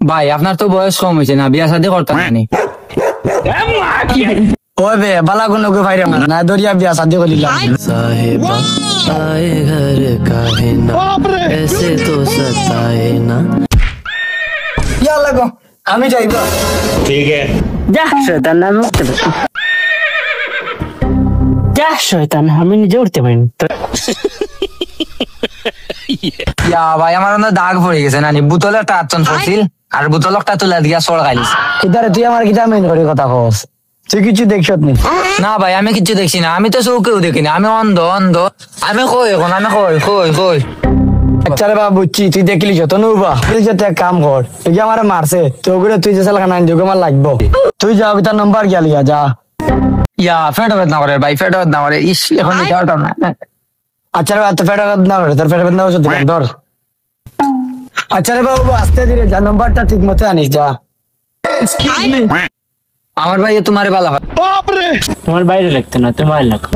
ভাই আপনার তো বয়স কম হয়েছে না, বিয়া শাদী করতে নানি। ওই বে বালা কোন লোকে ভাইরে না দরিয়া বিয়া শাদি করিলাম। साहिबा आए घर का है ना ऐसे तो सताए ना। ইয়া লাগো আমি যাইব। যা শয়তান না আমি উঠতে পারি। যা শয়তান আমি নিজে উঠতে পারিনি। ইয়া ভাই আমার মনে হয় দাগ পড়ে গেছে নানি, বোতলে একটা আটচন পড়ছিল আর বোতলটা তুলে দিয়া সড়কাইলিস। কিদারে তুই আমার কিটা মেন করে কথা কস, তুই কিছু দেখছত নি? না ভাই আমি কিছু দেখছি না, আমি তো চৌকেও দেখি না, আমি অন্ধ অন্ধ। আমি কই এখন, আমি কই। আচ্ছা রে বাবা বুঝছি, তুই দেখলি যত নুবা তুই যে এক কাম কর, তুই যে আমার মারছে তো করে তুই যে সালা কানাই যোগ আমার লাগবো, তুই যাও তার নাম্বার গিয়া লিয়া যা। ইয়া ফেট না করে ভাই, ফেট না করে। ইস এখন দিতে পারতাম না। আচ্ছা রে বাবা তোর পেট না করে, তোর পেট না ওষুধ দিলাম ধর। আচ্ছা রে বাবু আস্তে ধীরে যা, নাম্বারটা ঠিক মতো আনিস যা। আমার ভাই তোমারে ভালো হয়। তোমার বাইরে লাগতো না, তোমার লাগতো।